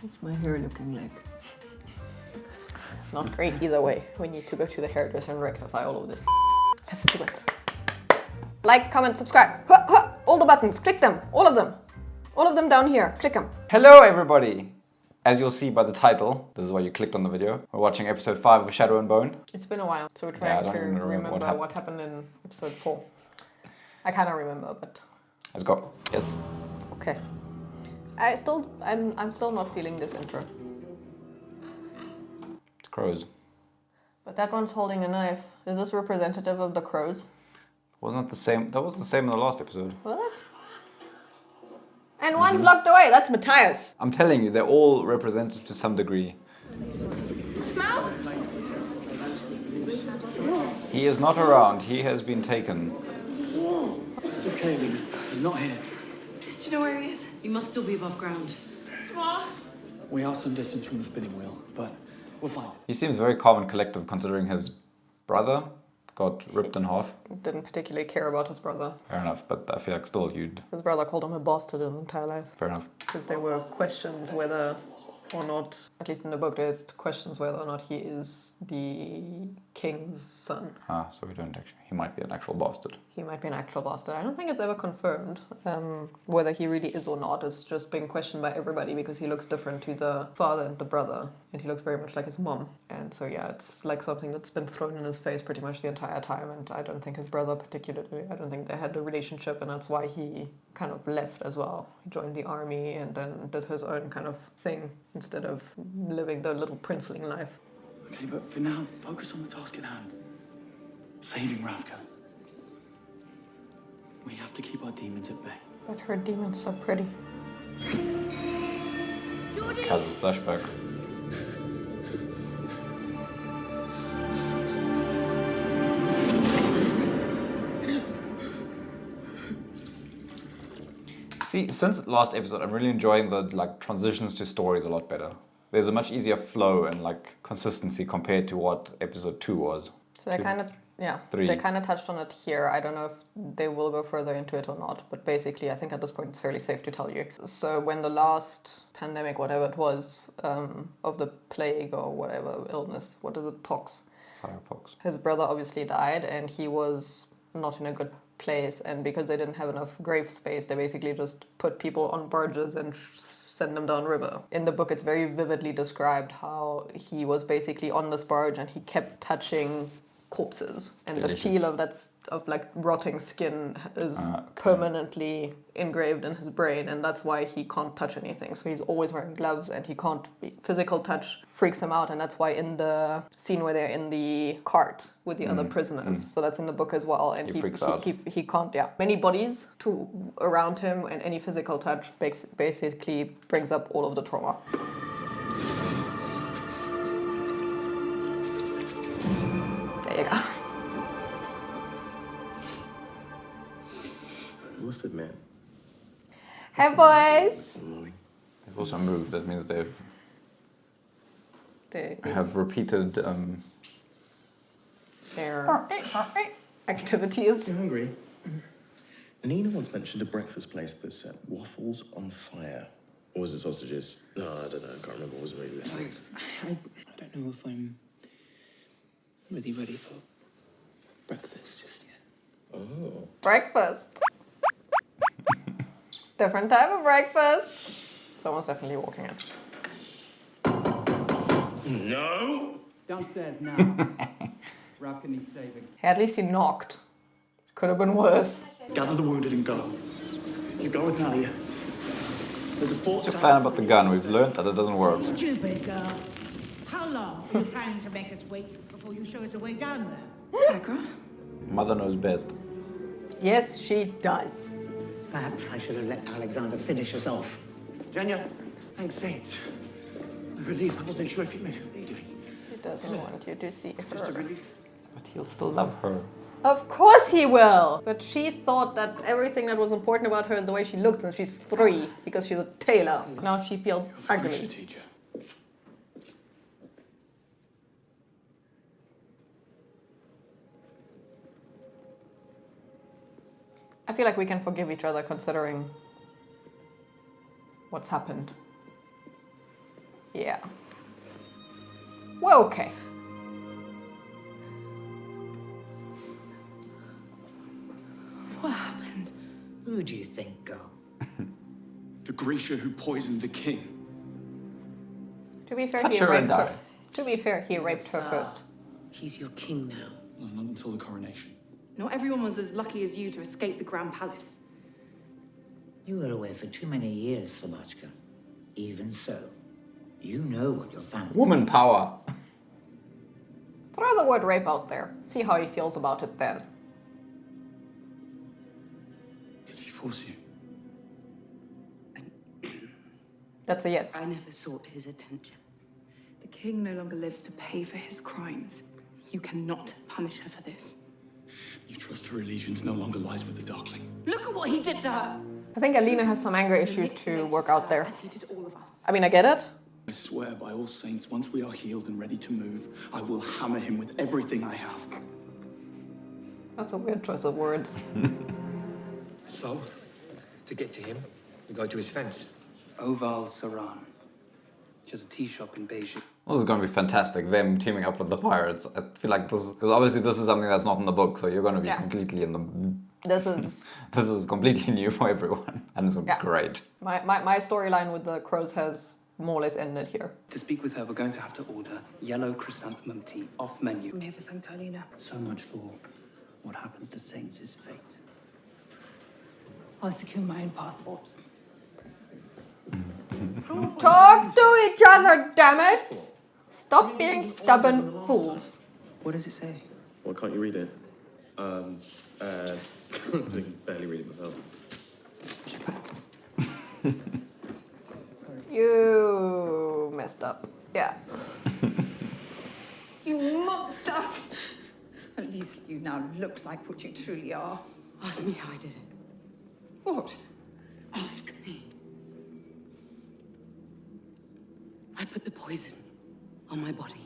What's my hair looking like? Not great either way. We need to go to the hairdresser and rectify all of this. Let's do it. Like, comment, subscribe. All the buttons, click them, all of them. All of them down here, click them. Hello everybody! As you'll see by the title, this is why you clicked on the video, we're watching episode 5 of Shadow and Bone. It's been a while, so we're trying to remember what happened in episode 4. I kind of remember, but... Let's go. Yes. Okay. I'm still not feeling this intro. It's crows. But that one's holding a knife. Is this representative of the crows? Wasn't it the same? That was the same in the last episode. What? And one's locked away. That's Matthias. I'm telling you, they're all representative to some degree. Mal? He is not around. He has been taken. It's okay, Lena. He's not here. Do you know where he is? You must still be above ground. Tomorrow? We are some distance from the spinning wheel, but we'll find it. He seems very calm and collective considering his brother got ripped in half. Didn't particularly care about his brother. Fair enough, but I feel like still you'd... His brother called him a bastard his entire life. Fair enough. Because there were questions whether or not, at least in the book, there's questions whether or not he is the king's son. Ah, so we don't actually... He might be an actual bastard. He might be an actual bastard. I don't think it's ever confirmed whether he really is or not. It's just being questioned by everybody because he looks different to the father and the brother. And he looks very much like his mom. And so yeah, it's like something that's been thrown in his face pretty much the entire time. And I don't think his brother particularly, I don't think they had a relationship, and that's why he kind of left as well. He joined the army and then did his own kind of thing instead of living the little princeling life. Okay, but for now, focus on the task at hand. Saving Ravka. We have to keep our demons at bay. But her demon's so pretty. Kaz's flashback. See, since last episode, I'm really enjoying the transitions to stories a lot better. There's a much easier flow and consistency compared to what episode 2 was. So they kind of, they kind of touched on it here. I don't know if they will go further into it or not, but basically I think at this point it's fairly safe to tell you. So when the last pandemic, whatever it was, of the plague or whatever illness, what is it, pox? Firepox. His brother obviously died and he was not in a good place, and because they didn't have enough grave space, they basically just put people on barges and send them down river. In the book, it's very vividly described how he was basically on this barge and he kept touching corpses, and Delicious. the feel of rotting skin is permanently engraved in his brain, and that's why he can't touch anything. So he's always wearing gloves, and he can't physical touch freaks him out, and that's why in the scene where they're in the cart with the other prisoners, so that's in the book as well, and he freaks out. He can't, many bodies around him, and any physical touch basically brings up all of the trauma. There you go. What's it, man? Hey, boys! They've also moved. That means they They have repeated... their activities. You hungry? Nina once mentioned a breakfast place that set waffles on fire. Or was it sausages? No, I don't know. I can't remember. I wasn't really listening. I don't know if I'm really ready for breakfast just yet. Oh. Breakfast. Different type of breakfast. Someone's definitely walking in. No! Downstairs now. Ravka needs saving. Hey, at least he knocked. Could have been worse. Gather the wounded and go. You go with Nadia. There's a fort. What's your plan about the gun? We've learned that it doesn't work. Stupid girl. How long are you planning to make us wait before you show us a way down there? Agra? Mother knows best. Yes, she does. Perhaps I should have let Alexander finish us off. Jenya, thanks saints. A relief. I wasn't sure if you meant me. He doesn't want you to see Just a her. relief. But he'll still love her. Of course he will! But she thought that everything that was important about her is the way she looked, and she's 3 because she's a tailor. Now she feels ugly. Teacher. I feel like we can forgive each other considering what's happened. Yeah. Well, okay. What happened? Who do you think, girl? The Grisha who poisoned the king. To be fair, Touch he her and raped her. die. To be fair, he raped her first. He's your king now. Well, not until the coronation. Not everyone was as lucky as you to escape the Grand Palace. You were away for too many years, Sobachka. Even so, you know what your family. Woman power. Throw the word rape out there. See how he feels about it then. Did he force you? That's a yes. I never sought his attention. The king no longer lives to pay for his crimes. You cannot punish her for this. You trust her allegiance no longer lies with the Darkling. Look at what he did to her! I think Alina has some anger issues to work out there. As he did all of us. I mean, I get it. I swear by all saints, once we are healed and ready to move, I will hammer him with everything I have. That's a weird choice of words. So, to get to him, we go to his fence. Oval Saran. Just a tea shop in Beijing. This is going to be fantastic, them teaming up with the pirates. I feel like this, because obviously this is something that's not in the book, so you're going to be completely in the... This is... This is completely new for everyone, and it's going to be great. My storyline with the crows has more or less ended here. To speak with her, we're going to have to order yellow chrysanthemum tea off menu. I'm here for Sancta Alina. So much for what happens to saints is fate. I'll secure my own passport. Talk to each other, damn it! Stop being stubborn fools. What does it say? Why can't you read it? I can barely read it myself. You messed up. Yeah. You monster! At least you now look like what you truly are. Ask me how I did it. What? Ask me. I put the poison on my body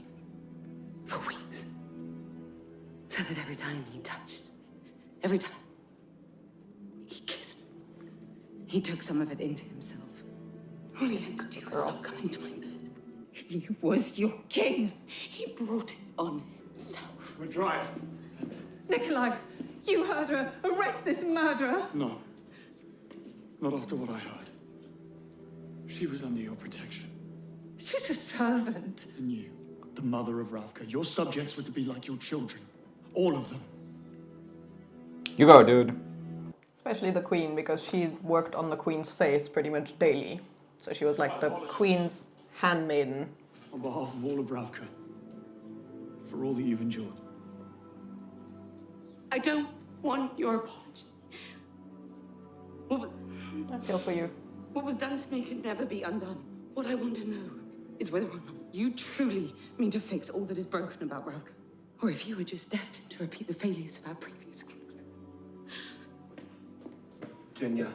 for weeks. So that every time he touched, every time he kissed, he took some of it into himself. All he had to do was stop coming to my bed. He was your king. He brought it on himself. We're dry. Nikolai, you heard her. Arrest this murderer. No. Not after what I heard. She was under your protection. She's a servant. And you, the mother of Ravka, your subjects were to be like your children. All of them. You go, dude. Especially the queen, because she's worked on the queen's face pretty much daily. So she was like the queen's handmaiden. On behalf of all of Ravka. For all that you've endured. I don't want your apology. I feel for you. What was done to me can never be undone. What I want to know is whether or not you truly mean to fix all that is broken about Ravka. Or if you were just destined to repeat the failures of our previous kings. Jenya,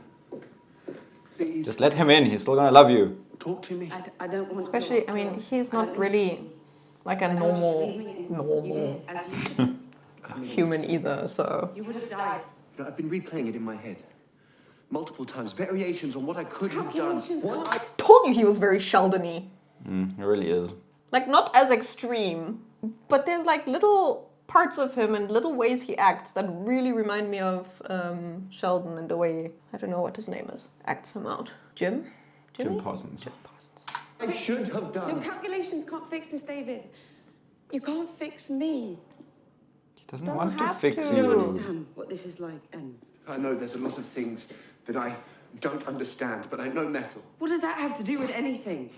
please. Just let him in, he's still going to love you. Talk to me. I don't want Especially, I mean, he's not really like a normal human either, so... You would have died. You know, I've been replaying it in my head. Multiple times. Variations on what I could have done. What I... Told you he was very Sheldon-y. It really is. Like, not as extreme, but there's like little parts of him and little ways he acts that really remind me of Sheldon and the way, I don't know what his name is, acts him out. Jim? Jim Parsons. Jim Parsons. I should have done. Your calculations can't fix this, David. You can't fix me. He doesn't Don't want to have fix to. You you. understand what this is like, and I know there's a lot of things that I don't understand, but I know metal. What does that have to do with anything?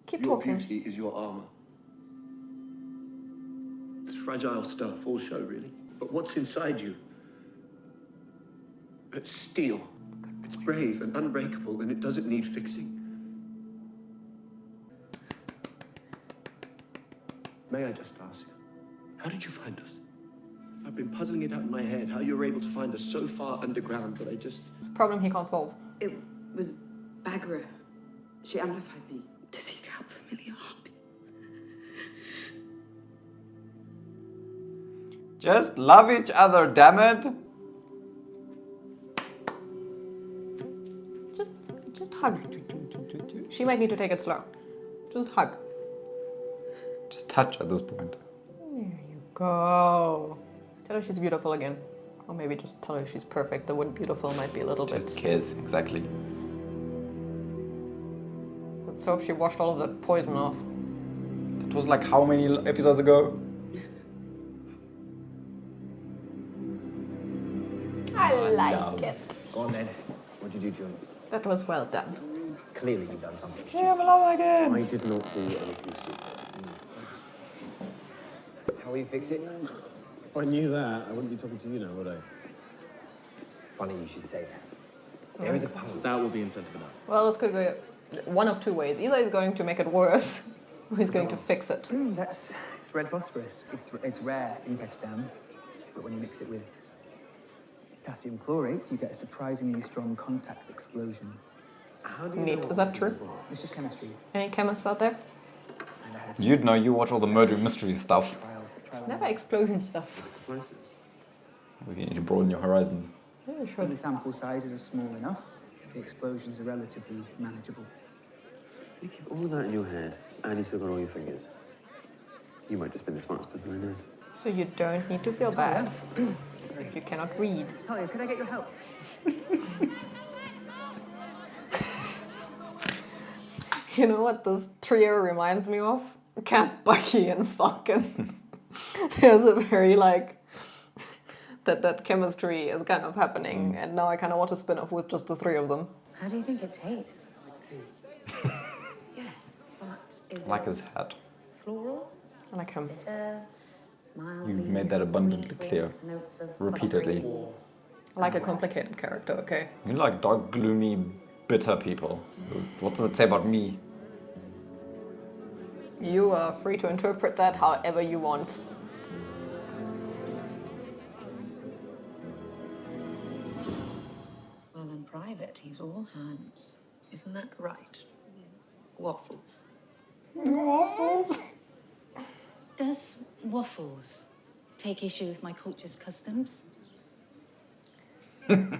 Keep Your talking. beauty is your armor. It's fragile stuff, all show really. But what's inside you? It's steel. It's brave and unbreakable, and it doesn't need fixing. May I just ask, how did you find us? I've been puzzling it out in my head, how you were able to find us so far underground, but I just... It's a problem he can't solve. it was Bagra. She amplified me to seek out familiar heartbeat. Just love each other, damn it. Just hug each She might need to take it slow. Just hug. Just touch at this point. There you go. Tell her she's beautiful again. Or maybe just tell her she's perfect. The word beautiful might be a little Just bit... kiss, exactly. Let's hope she washed all of that poison off. That was like how many episodes ago? I like it. Go on then. What did you do? That was well done. Clearly you've done something stupid. Yeah, I'm alive again. I did not do anything stupid. How will you fix it? If I knew that, I wouldn't be talking to you now, would I? Funny you should say that. There is a pun. That will be incentive enough. Well, this could go one of two ways. Either he's going to make it worse, or he's going to fix it. It's red phosphorus. It's rare in Ketchdown, but when you mix it with potassium chlorate, you get a surprisingly strong contact explosion. How do you Neat. know Is that true? It's just chemistry. Any chemists out there? You'd know, you watch all the murder mystery stuff. It's never explosion stuff. Explosives. We need to broaden your horizons. Yeah, When sure. the sample sizes are small enough, the explosions are relatively manageable. You keep all of that in your head, and you still got all your fingers. You might just be the smartest person I know. So you don't need to feel bad if you cannot read. Talia, could I get your help? You know what this trio reminds me of? Camp Bucky and Falcon. There's a very like that chemistry is kind of happening, and now I kind of want to spin off with just the three of them. How do you think it tastes? Yes, but is Like it his hat. floral, I like him. bitter, mildly You've made that abundantly sweet clear. with notes of Repeatedly. buttery? I like a complicated character, okay? You like dark, gloomy, bitter people. What does it say about me? You are free to interpret that however you want. Well, in private, he's all hands. Isn't that right? Waffles. Waffles? Does Waffles take issue with my culture's customs? Dear,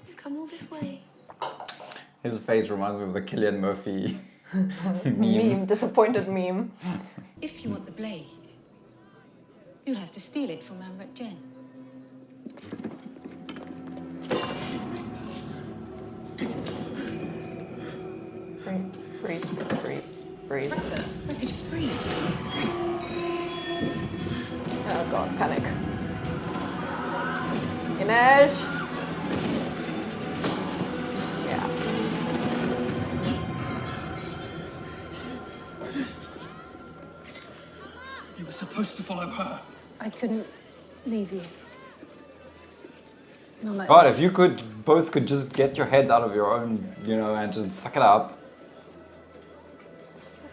you've come all this way. His face reminds me of the Cillian Murphy Meme, disappointed meme. If you want the blade, you'll have to steal it from Amrit Jen. Breathe, breathe. Rebecca, just breathe. Oh god, panic. Inej! Yeah. You were supposed to follow her. I couldn't leave you. Not like God, this. if you both could just get your heads out of your own, and just suck it up.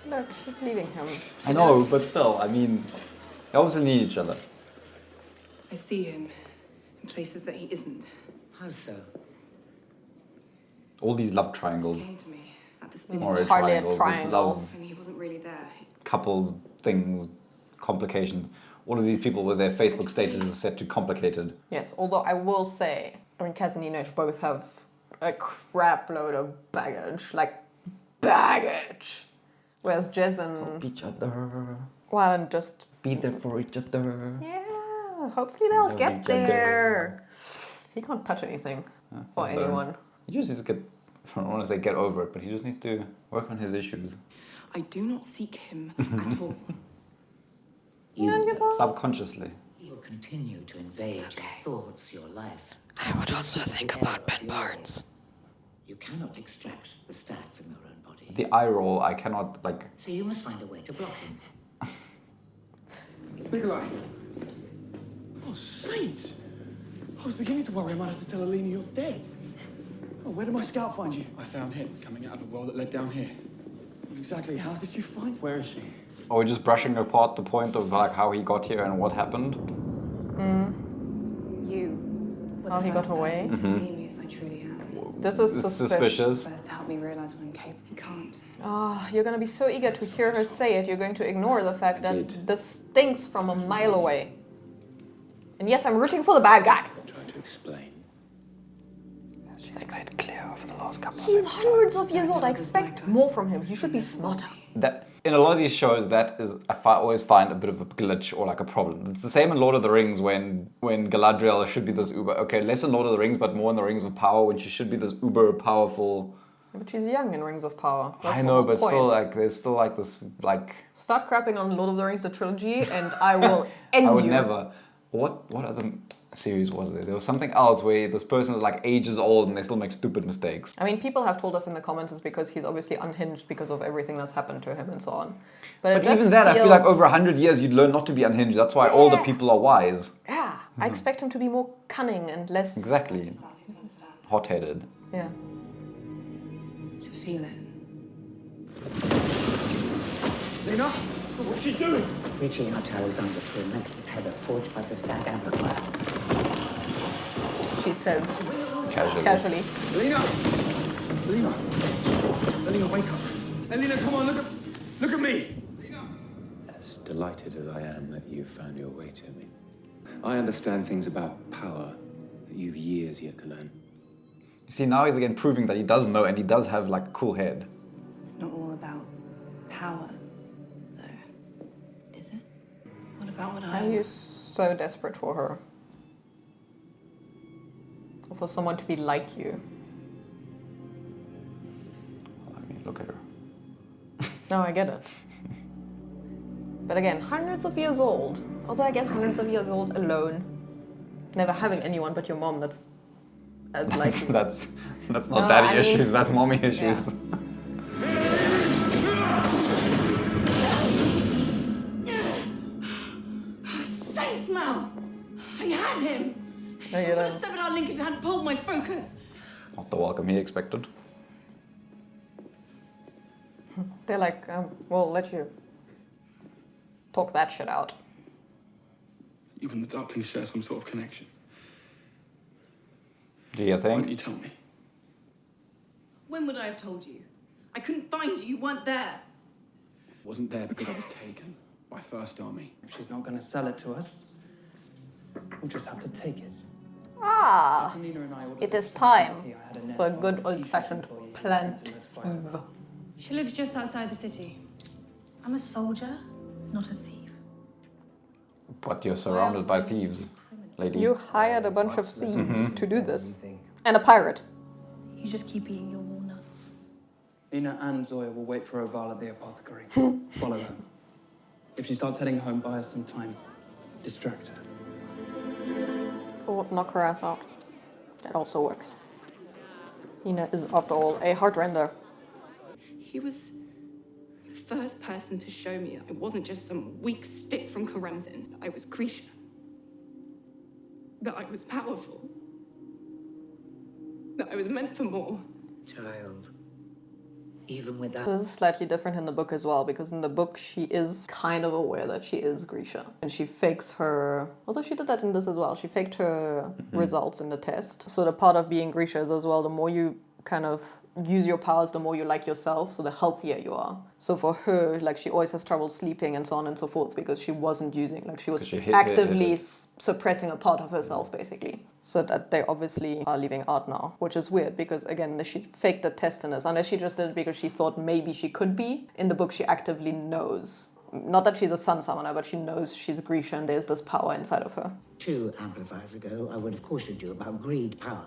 Look, she's leaving him. I know, but still, I mean, they obviously need each other. I see him in places that he isn't. How so? All these love triangles. He came to me at the It's spin. Or hardly a triangles, triangle. love And he wasn't really there. couples, things, complications. All of these people with their Facebook statuses set to complicated. Yes, although I will say, Kaz and Inej both have a crap load of baggage. Like, baggage! Whereas Jez and... Each other. Well, and just... Be there for each other. Yeah, hopefully they'll Love get each other. there. He can't touch anything. Or Learn. anyone. He just needs to get, I don't want to say get over it, but he just needs to work on his issues. I do not seek him at all. Subconsciously. He will continue to invade your thoughts, your life. I would also think about Ben Barnes. You cannot extract the stack from your own body. The eye roll, I cannot, So you must find a way to block him. Nikolai! Oh, saints! I was beginning to worry I might have to tell Alina you're dead. Oh, where did my scout find you? I found him coming out of a well that led down here. Exactly how did you find? Where is she? Are we just brushing apart the point of how he got here and what happened? You were How the he got first away. person to see me as I truly am. This is It's suspicious. First to help me realize what I'm capable. You can't. Oh, you're gonna be so eager to hear her say it, you're going to ignore the fact that this stinks from a mile away. And yes, I'm rooting for the bad guy. Trying to explain. She's made it clear over the last He's hundreds of years old. I expect more from him. He should be smarter. That in a lot of these shows, that is I always find a bit of a glitch or like a problem. It's the same in Lord of the Rings when Galadriel should be this uber, okay, less in Lord of the Rings, but more in the Rings of Power when she should be this uber powerful. But she's young in Rings of Power. That's I the know, whole but point. still, like, there's still like this, like. Start crapping on Lord of the Rings, the trilogy, and I will end you. I would never. What other series was there? There was something else where this person is like ages old and they still make stupid mistakes. I mean, people have told us in the comments it's because he's obviously unhinged because of everything that's happened to him and so on. But even that, I feel like over 100 years you'd learn not to be unhinged. That's why older people are wise. Yeah, I expect him to be more cunning and less... Exactly. Hot-headed. Yeah. To feel it. Lena, what's she doing? Reaching out to Alexander through a mental tether forged by the stack amplifier. She says... Casually. Lena! Lena, wake up. Lena, come on, look at me! As delighted as I am that you've found your way to me. I understand things about power that you've years yet to learn. You see, now he's again proving that he does know and he does have like a cool head. It's not all about power, though, is it? What about what Are you so desperate for her? Or for someone to be like you? I mean, look at her. No, I get it. But again, hundreds of years old. Although I guess hundreds of years old alone. Never having anyone but your mom that's as like you. That's not daddy issues, that's mommy issues. Saints, Mal! I had him! No, you I would don't. have severed our link if you hadn't pulled my focus. Not the welcome he expected. They're like, we'll let you talk that shit out. You and the Darklings share some sort of connection. Do you Why think? don't you tell me? When would I have told you? I couldn't find you. You weren't there. Wasn't there because I was taken by First Army. If she's not going to sell it to us, we'll just have to take it. Ah, it is time for a good old-fashioned plant. She lives just outside the city. I'm a soldier, not a thief. But you're surrounded by thieves, lady. You hired a bunch of thieves to do this. And a pirate. You just keep eating your walnuts. Lena and Zoya will wait for Oval at the apothecary. Follow her. If she starts heading home, buy her some time. Distract her. Or knock her ass out. That also works. Nina is, after all, a heartrender. He was the first person to show me that I wasn't just some weak stick from Karamzin. That I was Grisha. That I was powerful. That I was meant for more. Child. Even with that. This is slightly different in the book as well, because in the book she is kind of aware that she is Grisha. And she fakes her, although she did that in this as well, she faked her results in the test. So the part of being Grisha is as well, the more you kind of use your powers, the more you like yourself, so the healthier you are. So for her, like, she always has trouble sleeping and so on and so forth because she wasn't using, like, she was actively suppressing a part of herself, basically. So that they obviously are leaving art now, which is weird because, again, she faked the test in this, unless she just did it because she thought maybe she could be. In the book, she actively knows. Not that she's a sun summoner, but she knows she's Grisha and there's this power inside of her. 2 amplifiers ago, I would have cautioned you about greed power.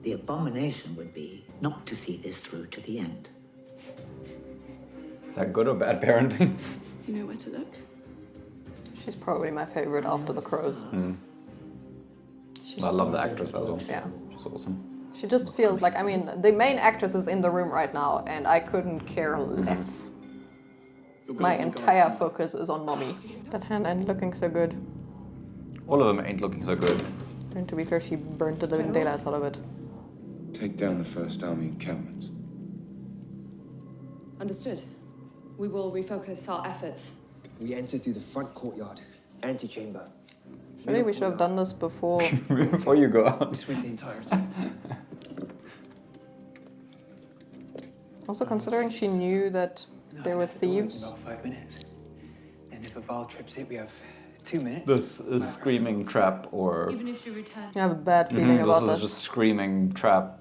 The abomination would be not to see this through to the end. Is that good or bad parenting? You know where to look? She's probably my favorite after the Crows. I love the actress as well. Yeah. She's awesome. She just feels like, I mean, the main actress is in the room right now and I couldn't care less. My entire focus is on Mommy. That hand ain't looking so good. All of them ain't looking so good. And to be fair, she burnt the living daylights out of it. Take down the First Army encampments. Understood. We will refocus our efforts. We enter through the front courtyard, antechamber. Surely we should have done this before. Before you go out. We sweep the entirety. Also, considering she knew that there were thieves. About 5 minutes. Then if Oval trips it, we have 2 minutes. This is screaming trap or... Even if she returns. I have a bad feeling about this this. is just screaming trap.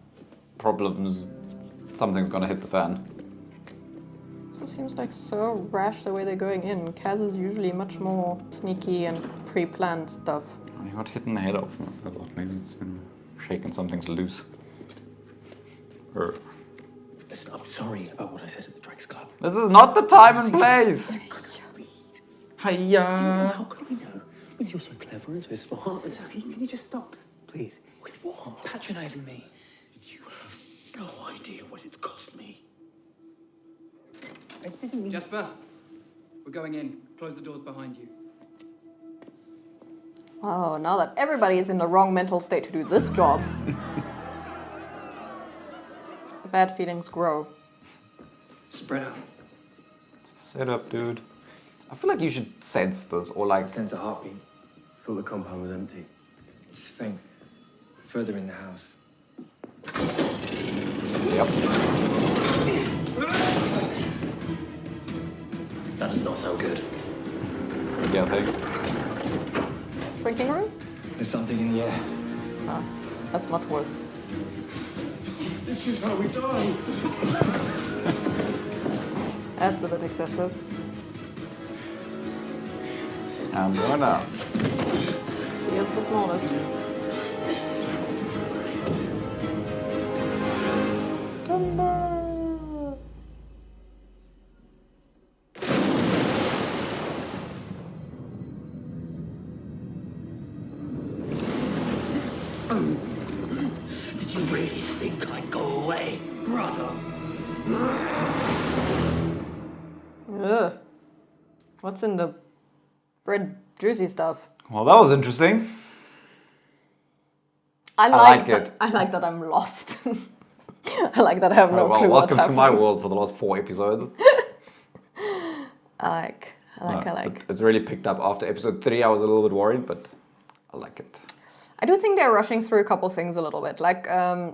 problems, something's gonna hit the fan. This seems like so rash the way they're going in. Kaz is usually much more sneaky and pre-planned stuff. He got hit in the head off. I thought maybe it's shaking something's loose. Listen, I'm sorry about what I said at the Drags Club. This is not the time and place. Hiya. How can we know? When you're so clever and so smart. Can you just stop, please? With what? Patronising me. You have no idea what it's cost me. Jasper, we're going in. Close the doors behind you. Oh, now that everybody is in the wrong mental state to do this job. The bad feelings grow. Spread out. It's a setup, dude. I feel like you should sense this, or like... Sense a heartbeat. Thought the compound was empty. It's faint. Further in the house. Yep. That does not sound good. Yeah, I think. Shrinking room? There's something in the air. Ah, that's much worse. This is how we die. That's a bit excessive. I'm going out. She is the smallest. Did you really think I'd go away, brother? Ugh. What's in the red juicy stuff? Well, that was interesting. I like it. I like that I'm lost. I like that I have no clue what's welcome happening. to my world for the last 4 episodes. I like. It's really picked up after episode 3. I was a little bit worried, but I like it. I do think they're rushing through a couple things a little bit. Like,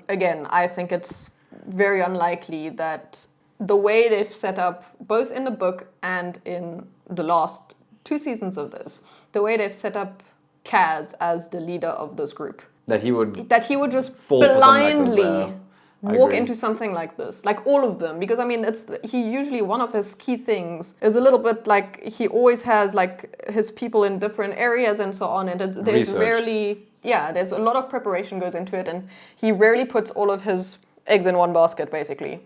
again, I think it's very unlikely that the way they've set up, both in the book and in the last 2 seasons of this, the way they've set up Kaz as the leader of this group. That he would just fall for something like this, blindly I walk agree. into something like this. Like all of them. Because, I mean, he usually, one of his key things is a little bit like he always has like his people in different areas and so on. And there's Research. rarely... Yeah, there's a lot of preparation goes into it, and he rarely puts all of his eggs in one basket, basically.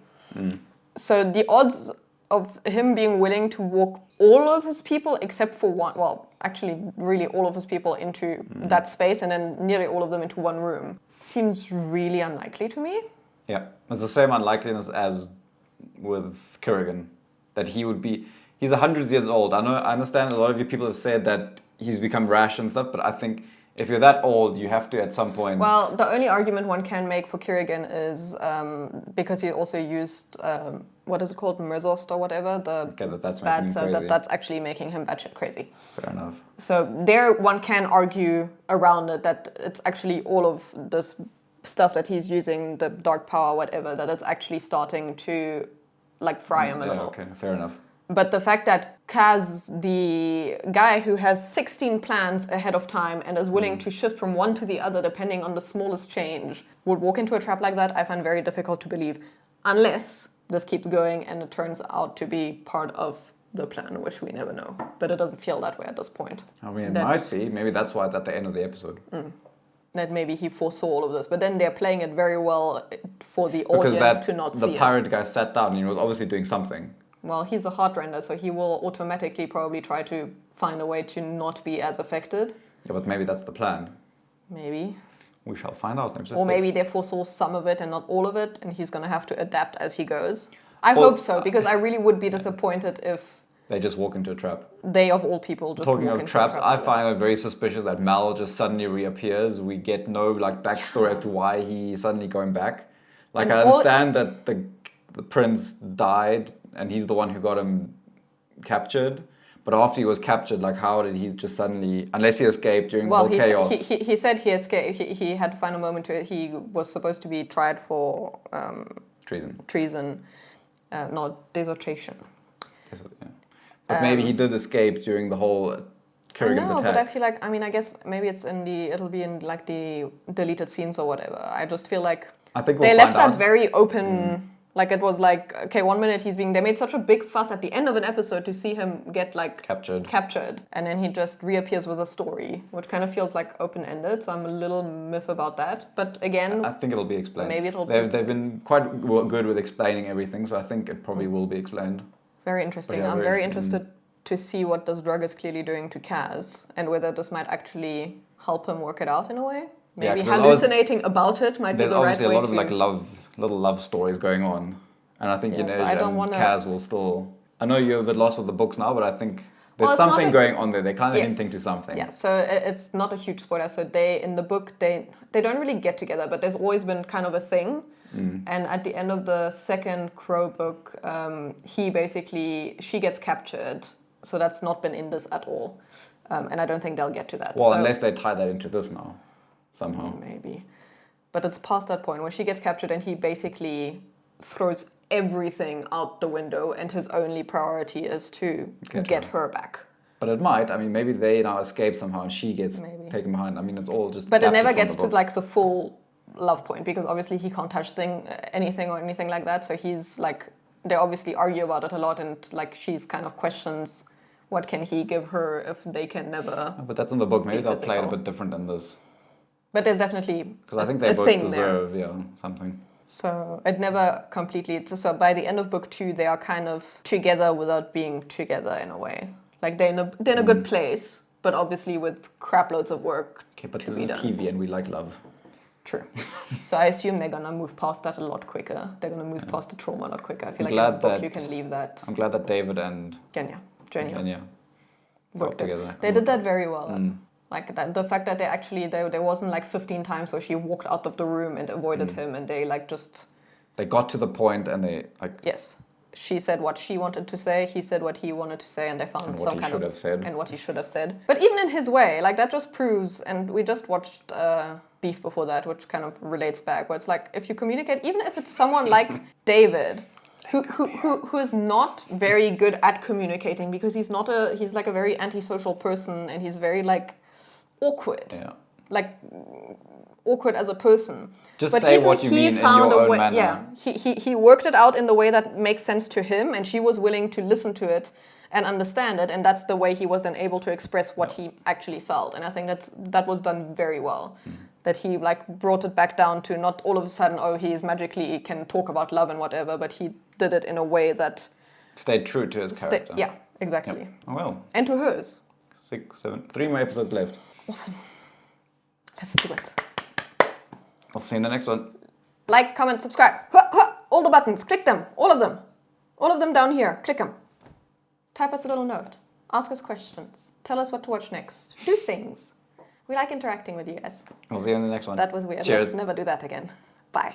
So the odds of him being willing to walk all of his people, except for one, well, actually really all of his people into that space, and then nearly all of them into one room, seems really unlikely to me. Yeah, it's the same unlikeliness as with Kerrigan, that he would be... He's 100 years old. I understand a lot of you people have said that he's become rash and stuff, but I think... If you're that old, you have to at some point... Well, the only argument one can make for Kerrigan is because he also used, what is it called, Merzost or whatever, that's bad, making him so crazy. that's actually making him batshit crazy. Fair enough. So there one can argue around it that it's actually all of this stuff that he's using, the dark power, whatever, that it's actually starting to like fry him a little. Okay, fair enough. But the fact that Kaz, the guy who has 16 plans ahead of time and is willing to shift from one to the other depending on the smallest change, would walk into a trap like that, I find very difficult to believe. Unless this keeps going and it turns out to be part of the plan, which we never know. But it doesn't feel that way at this point. I mean, it might be. Maybe that's why it's at the end of the episode. That maybe he foresaw all of this. But then they're playing it very well for the audience to not see it. The pirate guy sat down and he was obviously doing something. Well, he's a heartrender, so he will automatically probably try to find a way to not be as affected. Yeah, but maybe that's the plan. Maybe. We shall find out in episode Or maybe 6. they foresaw some of it and not all of it, and he's going to have to adapt as he goes. I hope so, because I really would be disappointed if they just walk into a trap. They, of all people, just Talking walk of into traps, a trap. I find it very suspicious that Mal just suddenly reappears. We get no like backstory as to why he's suddenly going back. Like, And I understand that the prince died and he's the one who got him captured. But after he was captured, like, how did he just suddenly, unless he escaped during the whole chaos? He said he escaped. He had to find a moment to. He was supposed to be tried for treason, no, desertion. Yeah. But maybe he did escape during the whole Kerrigan's attack. But I feel like, I mean, I guess maybe it'll be in like the deleted scenes or whatever. I just feel like I think we'll they find left that out. very open. Like it was like, okay, 1 minute they made such a big fuss at the end of an episode to see him get like captured. And then he just reappears with a story, which kind of feels like open-ended. So I'm a little miffed about that. But again, I think it'll be explained. Maybe They've been quite good with explaining everything, so I think it probably will be explained. Very interesting. Yeah, I'm very interested to see what this drug is clearly doing to Kaz and whether this might actually help him work it out in a way. Maybe hallucinating about it might be the right way to... There's obviously a lot of like little love stories going on. And I think Yuyeh and Kaz will still... I know you're a bit lost with the books now, but I think there's something going on there. They're kind of hinting to something. Yeah, so it's not a huge spoiler. So in the book, they don't really get together, but there's always been kind of a thing. And at the end of the second Crow book, she gets captured. So that's not been in this at all. And I don't think they'll get to that. Well, unless they tie that into this now, somehow. Maybe. But it's past that point where she gets captured and he basically throws everything out the window and his only priority is to get her back. But it might. I mean, maybe they now escape somehow and she gets taken behind. I mean, it's all just... But it never gets to like the full love point because obviously he can't touch anything or anything like that. So he's like... They obviously argue about it a lot and like she's kind of questions what can he give her if they can never... But that's in the book. Maybe they'll play it a bit different than this. But there's definitely because I think they both deserve something. So it never completely... So by the end of book 2, they are kind of together without being together in a way. Like they're in a good place, but obviously with crap loads of work. Okay, but this is TV and we like love. True. So I assume they're gonna move past that a lot quicker. They're gonna move past the trauma a lot quicker. I feel like in a book you can leave that. I'm glad that David and Genya worked together. They did that very well. Like that, the fact that there wasn't like 15 times where she walked out of the room and avoided him, and they like just... They got to the point and they like... Yes. She said what she wanted to say, he said what he wanted to say, and they found some kind of... And what he should have said. But even in his way, like that just proves, and we just watched Beef before that, which kind of relates back, where it's like, if you communicate, even if it's someone like David, who is not very good at communicating because he's like a very antisocial person and he's very like awkward. Yeah. Like awkward as a person. Just say what you mean in your own manner. Yeah, he worked it out in the way that makes sense to him and she was willing to listen to it and understand it, and that's the way he was then able to express what he actually felt. And I think that was done very well. That he like brought it back down to not all of a sudden, he can talk about love and whatever, but he did it in a way that stayed true to his character. Yeah, exactly. Yep. Oh, well. And to hers. 6, 7, 3 more episodes left. Awesome. Let's do it. I'll see you in the next one. Like, comment, subscribe. All the buttons. Click them. All of them. All of them down here. Click them. Type us a little note. Ask us questions. Tell us what to watch next. Do things. We like interacting with you guys. We'll see you in the next one. That was weird. Cheers. Let's never do that again. Bye.